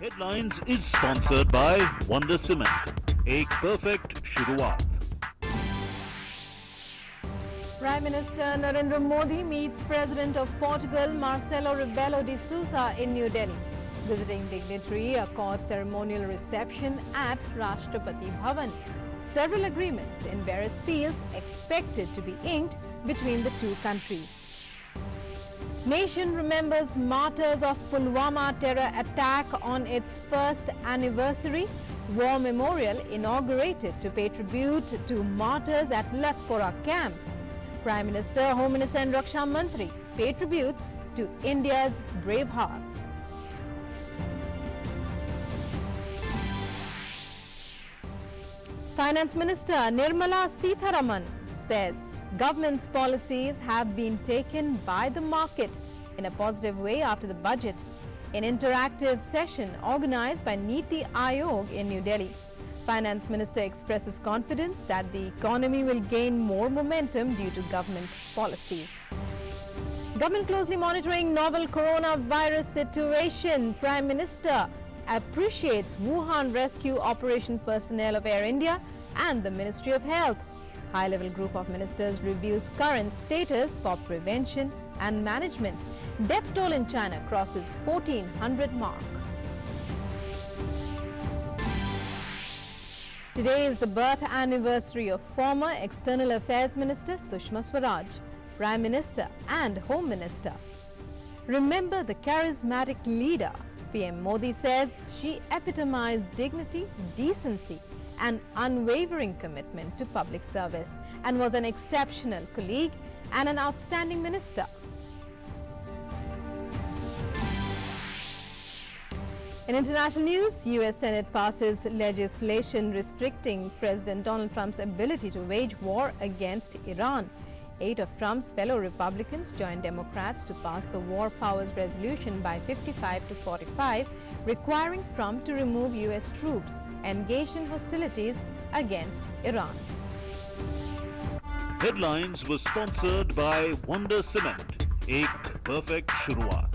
Headlines is sponsored by Wonder Cement. एक perfect शुरुआत. Prime Minister Narendra Modi meets President of Portugal Marcelo Rebelo de Sousa in New Delhi. Visiting dignitary accords ceremonial reception at Rashtrapati Bhavan. Several agreements in various fields expected to be inked between the two countries. Nation remembers martyrs of Pulwama terror attack on its first anniversary. War memorial inaugurated to pay tribute to martyrs at Latpora camp. Prime Minister, Home Minister and Raksha Mantri pay tributes to India's brave hearts. Finance Minister Nirmala Sitharaman says government's policies have been taken by the market in a positive way after the budget. An interactive session organized by Niti Aayog in New Delhi. Finance Minister expresses confidence that the economy will gain more momentum due to government policies. Government closely monitoring novel coronavirus situation. Prime Minister appreciates Wuhan rescue operation personnel of Air India and the Ministry of Health. High-level group of ministers reviews current status for prevention and management. Death toll in China crosses 1,400 mark. Today is the birth anniversary of former External Affairs Minister Sushma Swaraj, Prime Minister and Home Minister. Remember the charismatic leader. PM Modi says she epitomized dignity, decency and unwavering commitment to public service and was an exceptional colleague and an outstanding minister. In international news, US Senate passes legislation restricting President Donald Trump's ability to wage war against Iran. 8 of Trump's fellow Republicans joined Democrats to pass the War Powers Resolution by 55 to 45, requiring Trump to remove US troops engaged in hostilities against Iran. Headlines was sponsored by Wonder Cement. एक perfect शुरुआत.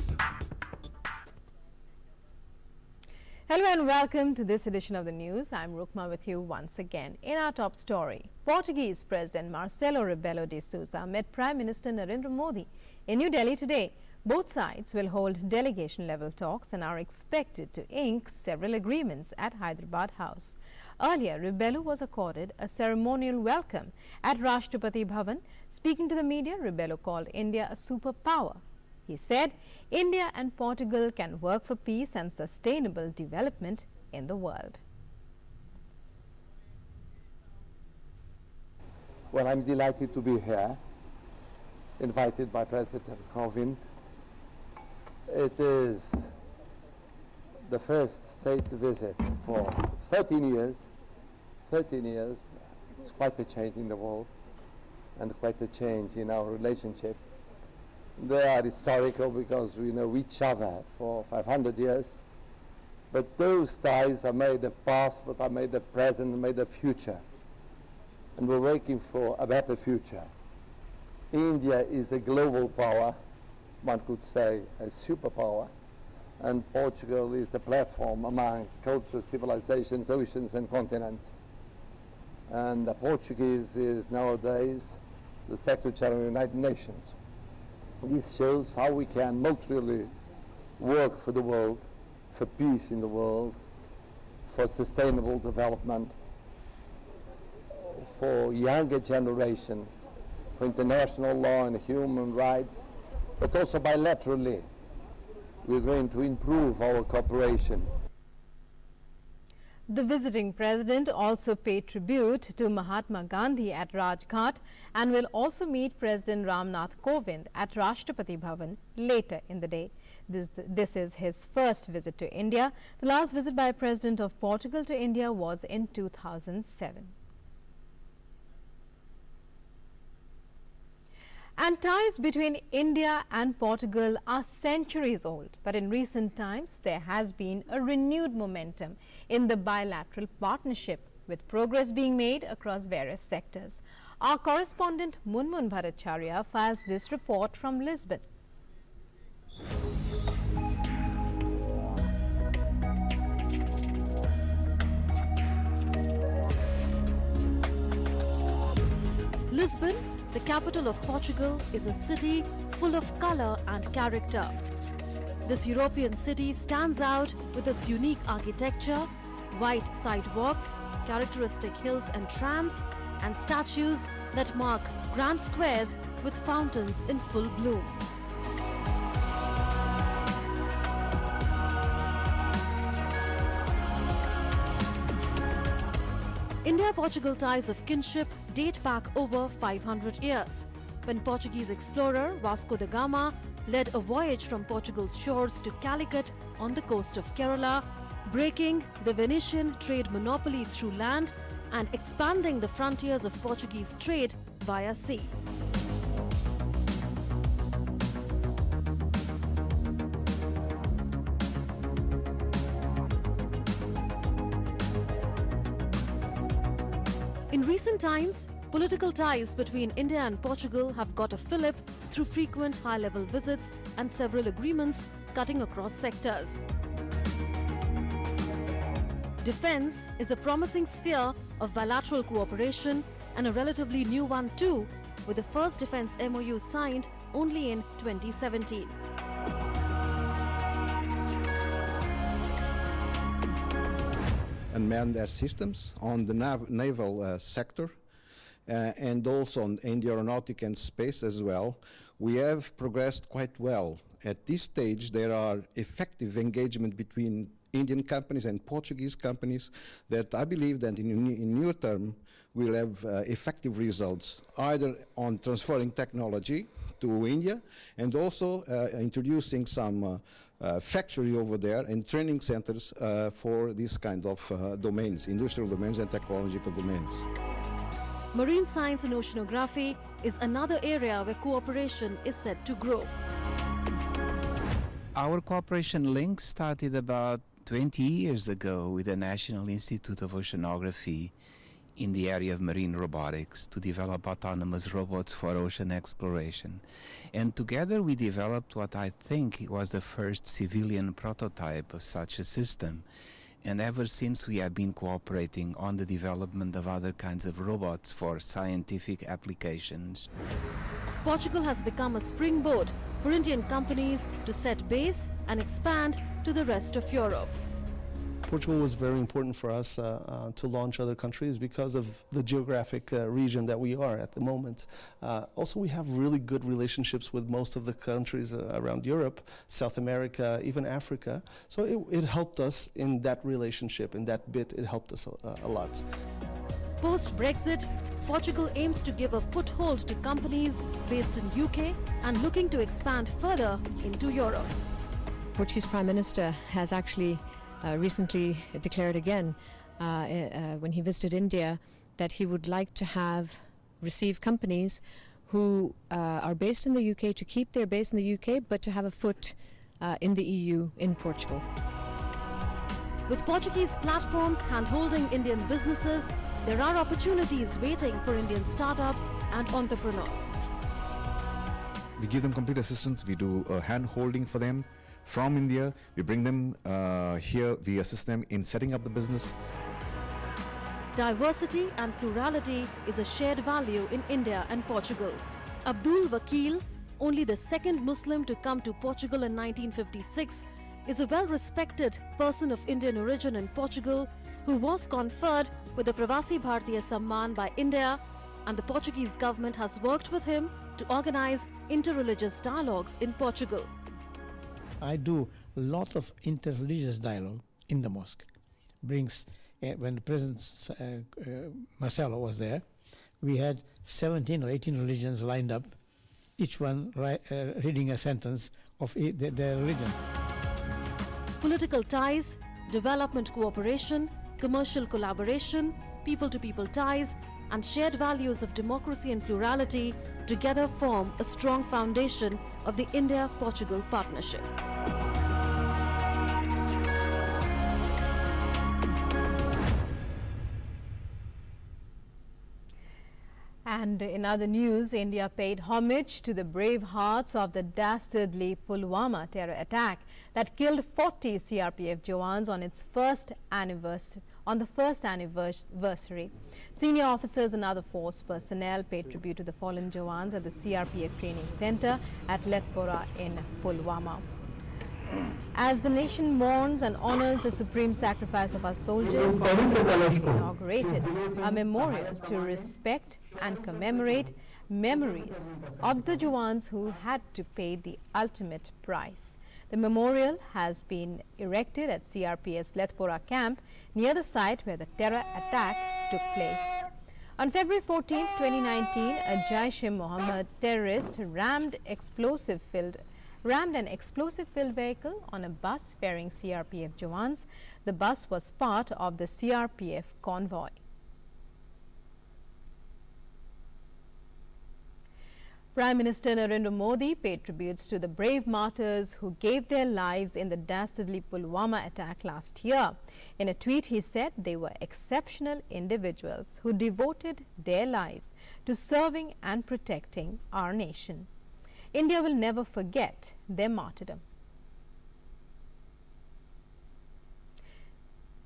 Hello and welcome to this edition of the news. I'm Rukma with you once again. In our top story, Portuguese President Marcelo Rebelo de Sousa met Prime Minister Narendra Modi in New Delhi today. Both sides will hold delegation-level talks and are expected to ink several agreements at Hyderabad House. Earlier, Rebelo was accorded a ceremonial welcome at Rashtrapati Bhavan. Speaking to the media, Rebelo called India a superpower. He said India and Portugal can work for peace and sustainable development in the world. Well, I'm delighted to be here, invited by President Kovind. It is the first state visit for 13 years. 13 years, it's quite a change in the world and quite a change in our relationship. They are historical because we know each other for 500 years. But those ties are made of past, but are made of present, made of future. And we're working for a better future. India is a global power, one could say a superpower, and Portugal is a platform among cultures, civilizations, oceans and continents. And the Portuguese is nowadays the Secretary of the United Nations. This shows how we can mutually work for the world, for peace in the world, for sustainable development, for younger generations, for international law and human rights, but also bilaterally. We're going to improve our cooperation. The visiting president also paid tribute to Mahatma Gandhi at Rajghat and will also meet President Ramnath Kovind at Rashtrapati Bhavan later in the day. This is his first visit to India. The last visit by President of Portugal to India was in 2007. And ties between India and Portugal are centuries old, but in recent times there has been a renewed momentum in the bilateral partnership, with progress being made across various sectors. Our correspondent Munmun Bhattacharya files this report from Lisbon. Lisbon, the capital of Portugal, is a city full of colour and character. This European city stands out with its unique architecture, white sidewalks, characteristic hills and trams, and statues that mark grand squares with fountains in full bloom. India-Portugal ties of kinship date back over 500 years, when Portuguese explorer Vasco da Gama led a voyage from Portugal's shores to Calicut on the coast of Kerala, breaking the Venetian trade monopoly through land and expanding the frontiers of Portuguese trade via sea. In recent times, political ties between India and Portugal have got a fillip through frequent high-level visits and several agreements cutting across sectors. Defence is a promising sphere of bilateral cooperation and a relatively new one too, with the first defence MOU signed only in 2017. Unmanned air systems on the naval sector and also in the aeronautic and space as well. We have progressed quite well. At this stage, there are effective engagement between Indian companies and Portuguese companies that I believe that in near term will have effective results, either on transferring technology to India and also introducing some factory over there and training centers for this kind of domains, industrial domains and technological domains. Marine science and oceanography is another area where cooperation is set to grow. Our cooperation link started about 20 years ago with the National Institute of Oceanography in the area of marine robotics to develop autonomous robots for ocean exploration. And together we developed what I think was the first civilian prototype of such a system. And ever since we have been cooperating on the development of other kinds of robots for scientific applications. Portugal has become a springboard for Indian companies to set base and expand to the rest of Europe. Portugal was very important for us to launch other countries because of the geographic region that we are at the moment. Also, we have really good relationships with most of the countries around Europe, South America, even Africa. So it helped us in that relationship, in that bit, it helped us a lot. Post-Brexit, Portugal aims to give a foothold to companies based in UK and looking to expand further into Europe. Portuguese Prime Minister has actually recently declared again when he visited India that he would like to receive companies who are based in the UK to keep their base in the UK but to have a foot in the EU in Portugal. With Portuguese platforms hand-holding Indian businesses, there are opportunities waiting for Indian startups and entrepreneurs. We give them complete assistance, we do hand-holding for them. From India, we bring them here, we assist them in setting up the business. Diversity and plurality is a shared value in India and Portugal. Abdul Wakil, only the second Muslim to come to Portugal in 1956, is a well-respected person of Indian origin in Portugal who was conferred with the Prasar Bharati Samman by India, and the Portuguese government has worked with him to organize interreligious dialogues in Portugal. I do a lot of interreligious dialogue in the mosque. When President Marcelo was there, we had 17 or 18 religions lined up, each one reading a sentence of their religion. Political ties, development cooperation, commercial collaboration, people-to-people ties, and shared values of democracy and plurality together form a strong foundation of the India-Portugal partnership. And in other news, India paid homage to the brave hearts of the dastardly Pulwama terror attack that killed 40 CRPF Jawans on its first anniversary. Senior officers and other force personnel paid tribute to the fallen Jawans at the CRPF training center at Letpora in Pulwama. As the nation mourns and honors the supreme sacrifice of our soldiers, inaugurated a memorial to respect and commemorate memories of the Jawans who had to pay the ultimate price. The memorial has been erected at CRPF's Letpora camp near the site where the terror attack took place. On February 14, 2019, a Jaish-e-Mohammed terrorist rammed an explosive-filled vehicle on a bus ferrying CRPF Jawans. The bus was part of the CRPF convoy. Prime Minister Narendra Modi paid tributes to the brave martyrs who gave their lives in the dastardly Pulwama attack last year. In a tweet, he said they were exceptional individuals who devoted their lives to serving and protecting our nation. India will never forget their martyrdom.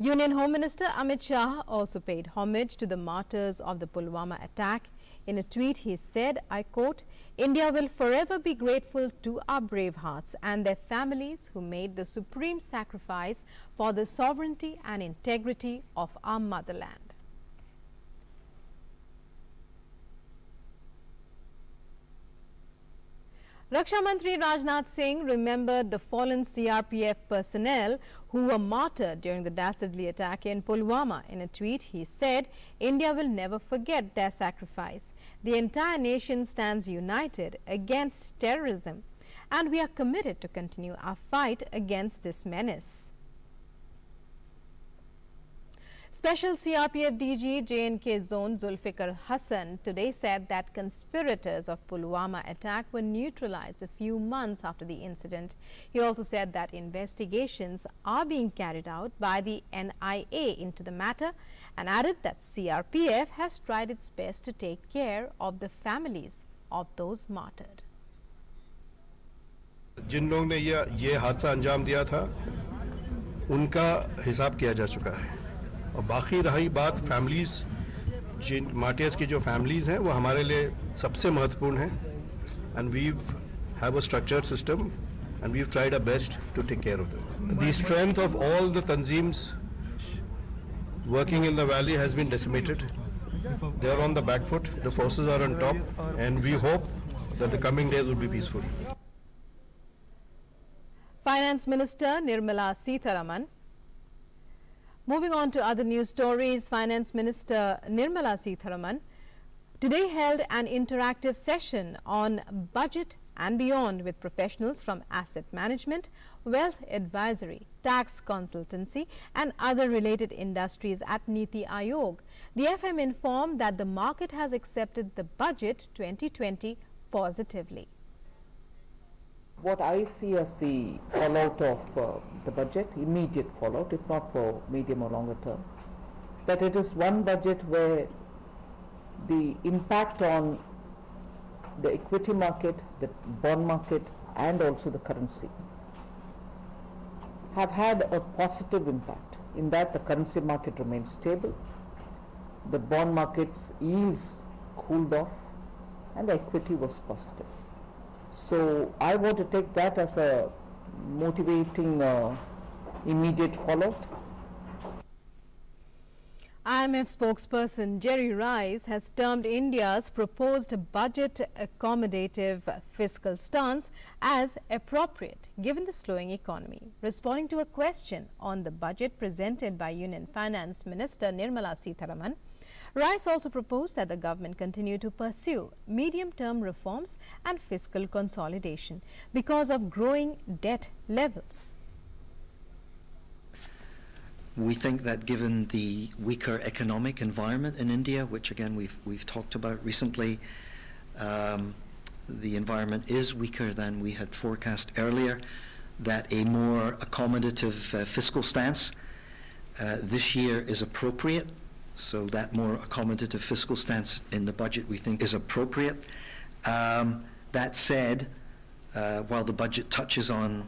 Union Home Minister Amit Shah also paid homage to the martyrs of the Pulwama attack. In a tweet, he said, I quote, India will forever be grateful to our brave hearts and their families who made the supreme sacrifice for the sovereignty and integrity of our motherland. Raksha Mantri Rajnath Singh remembered the fallen CRPF personnel who were martyred during the dastardly attack in Pulwama. In a tweet, he said, India will never forget their sacrifice. The entire nation stands united against terrorism, and we are committed to continue our fight against this menace. Special CRPF DG J&K Zone Zulfikar Hassan today said that conspirators of Pulwama attack were neutralized a few months after the incident. He also said that investigations are being carried out by the NIA into the matter and added that CRPF has tried its best to take care of the families of those martyred. जिन लोगों ने ये हादसा अंजाम दिया था उनका हिसाब किया जा चुका है और बाकी रही बात फैमिलीज जिन मार्टियर्स की जो फैमिलीज हैं वो हमारे लिए सबसे महत्वपूर्ण हैं and we have a structured system and we have tried our best to take care of them the strength of all the तंजीम्स working in the valley has been decimated. They are on the back foot, the forces are on top, and we hope that the coming days will be peaceful. Finance Minister Nirmala Sitharaman. Moving on to other news stories, Finance Minister Nirmala Sitharaman today held an interactive session on budget and beyond with professionals from asset management, wealth advisory, tax consultancy and other related industries at Niti Aayog. The FM informed that the market has accepted the budget 2020 positively. What I see as the fallout of the budget, immediate fallout, if not for medium or longer term, that it is one budget where the impact on the equity market, the bond market and also the currency have had a positive impact in that the currency market remains stable, the bond market's yields cooled off and the equity was positive. So I want to take that as a motivating immediate fallout. IMF spokesperson Jerry Rice has termed India's proposed budget accommodative fiscal stance as appropriate given the slowing economy. Responding to a question on the budget presented by Union Finance Minister Nirmala Sitharaman, Rice also proposed that the government continue to pursue medium-term reforms and fiscal consolidation because of growing debt levels. We think that given the weaker economic environment in India, which again we've talked about recently, the environment is weaker than we had forecast earlier, that a more accommodative fiscal stance this year is appropriate. So that more accommodative fiscal stance in the budget we think is appropriate. That said, while the budget touches on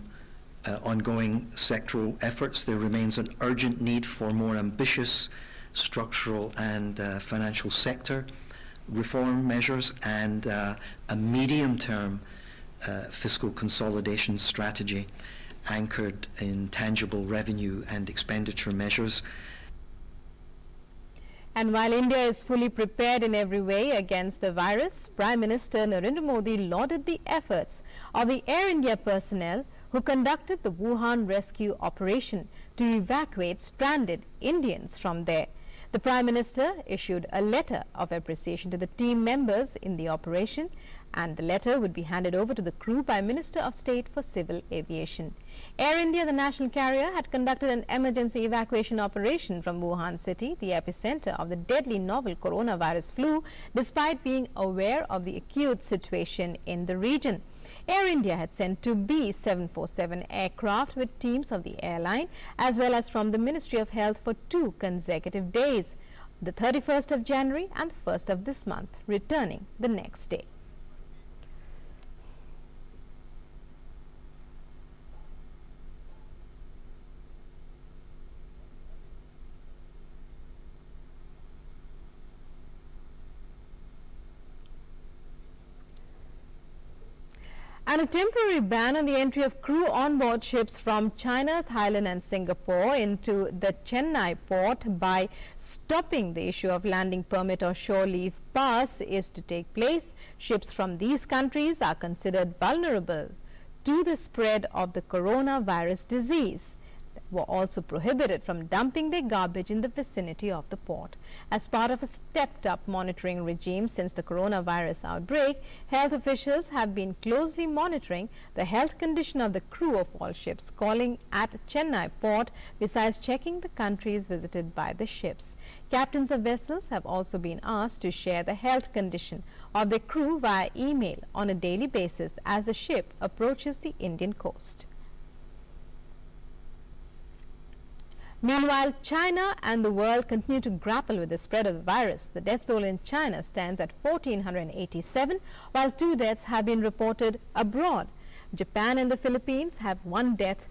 ongoing sectoral efforts, there remains an urgent need for more ambitious structural and financial sector reform measures, and a medium-term fiscal consolidation strategy anchored in tangible revenue and expenditure measures. And while India is fully prepared in every way against the virus, Prime Minister Narendra Modi lauded the efforts of the Air India personnel who conducted the Wuhan rescue operation to evacuate stranded Indians from there. The Prime Minister issued a letter of appreciation to the team members in the operation, and the letter would be handed over to the crew by Minister of State for Civil Aviation. Air India, the national carrier, had conducted an emergency evacuation operation from Wuhan city, the epicenter of the deadly novel coronavirus flu, despite being aware of the acute situation in the region. Air India had sent two B747 aircraft with teams of the airline as well as from the Ministry of Health for 2 consecutive days, the 31st of January and the 1st of this month, returning the next day. And a temporary ban on the entry of crew on board ships from China, Thailand and Singapore into the Chennai port by stopping the issue of landing permit or shore leave pass is to take place. Ships from these countries are considered vulnerable to the spread of the coronavirus disease. Were also prohibited from dumping their garbage in the vicinity of the port. As part of a stepped-up monitoring regime since the coronavirus outbreak, health officials have been closely monitoring the health condition of the crew of all ships calling at Chennai port, besides checking the countries visited by the ships. Captains of vessels have also been asked to share the health condition of their crew via email on a daily basis as the ship approaches the Indian coast. Meanwhile, China and the world continue to grapple with the spread of the virus. The death toll in China stands at 1,487, while 2 deaths have been reported abroad. Japan and the Philippines have 1 death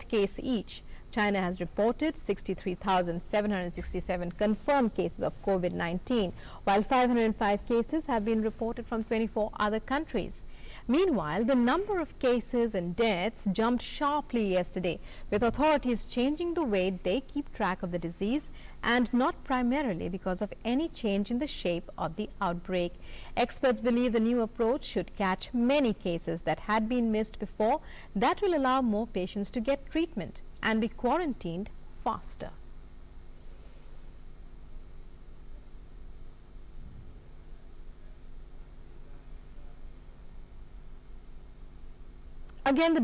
case each. China has reported 63,767 confirmed cases of COVID-19, while 505 cases have been reported from 24 other countries. Meanwhile, the number of cases and deaths jumped sharply yesterday, with authorities changing the way they keep track of the disease, and not primarily because of any change in the shape of the outbreak. Experts believe the new approach should catch many cases that had been missed before. That will allow more patients to get treatment and be quarantined faster. Again, the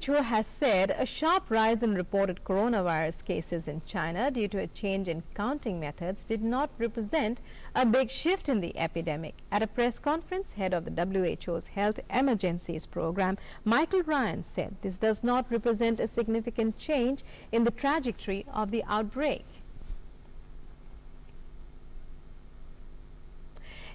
WHO has said a sharp rise in reported coronavirus cases in China due to a change in counting methods did not represent a big shift in the epidemic. At a press conference, head of the WHO's Health Emergencies Program, Michael Ryan, said this does not represent a significant change in the trajectory of the outbreak.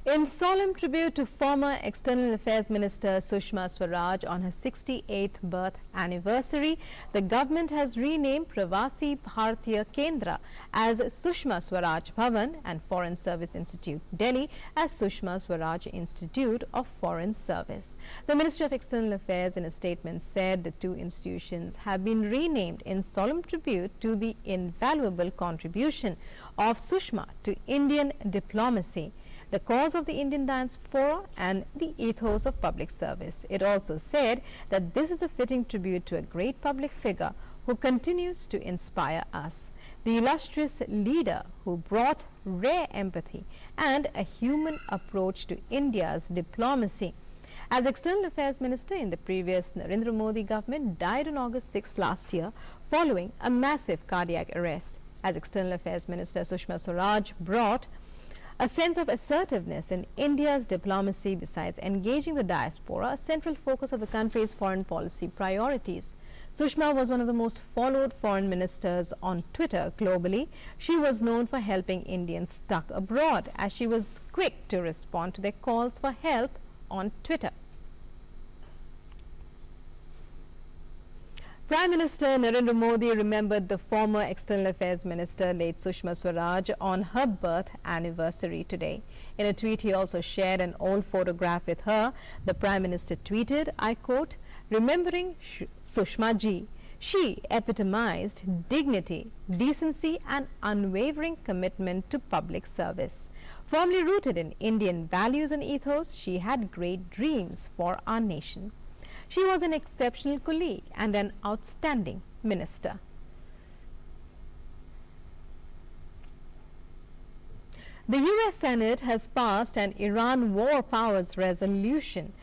In solemn tribute to former External Affairs Minister Sushma Swaraj on her 68th birth anniversary, the government has renamed Prasar Bharati Kendra as Sushma Swaraj Bhavan and Foreign Service Institute Delhi as Sushma Swaraj Institute of Foreign Service. The Ministry of External Affairs in a statement said the 2 institutions have been renamed in solemn tribute to the invaluable contribution of Sushma to Indian diplomacy, the cause of the Indian diaspora and the ethos of public service. It also said that this is a fitting tribute to a great public figure who continues to inspire us, the illustrious leader who brought rare empathy and a human approach to India's diplomacy. As External Affairs Minister in the previous Narendra Modi government, died on August 6 last year following a massive cardiac arrest. As External Affairs Minister, Sushma Swaraj brought a sense of assertiveness in India's diplomacy besides engaging the diaspora, a central focus of the country's foreign policy priorities. Sushma was one of the most followed foreign ministers on Twitter globally. She was known for helping Indians stuck abroad, as she was quick to respond to their calls for help on Twitter. Prime Minister Narendra Modi remembered the former External Affairs Minister, late Sushma Swaraj, on her birth anniversary today. In a tweet, he also shared an old photograph with her. The Prime Minister tweeted, I quote, "Remembering Sushma ji, she epitomized dignity, decency and unwavering commitment to public service. Firmly rooted in Indian values and ethos, she had great dreams for our nation. She was an exceptional colleague and an outstanding minister." The US Senate has passed an Iran war powers resolution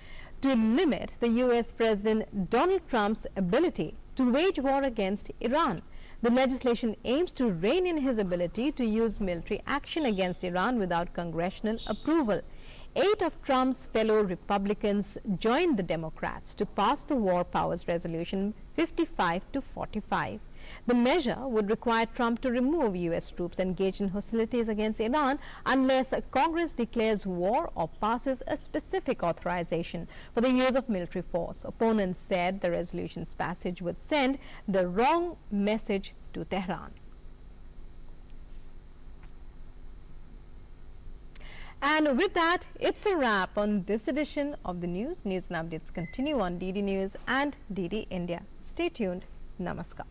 to limit the US President Donald Trump's ability to wage war against Iran. The legislation aims to rein in his ability to use military action against Iran without congressional approval. 8 of Trump's fellow Republicans joined the Democrats to pass the war powers resolution 55-45. The measure would require Trump to remove US troops engaged in hostilities against Iran unless Congress declares war or passes a specific authorization for the use of military force. Opponents said the resolution's passage would send the wrong message to Tehran. And with that, it's a wrap on this edition of the news. News and updates continue on DD News and DD India. Stay tuned. Namaskar.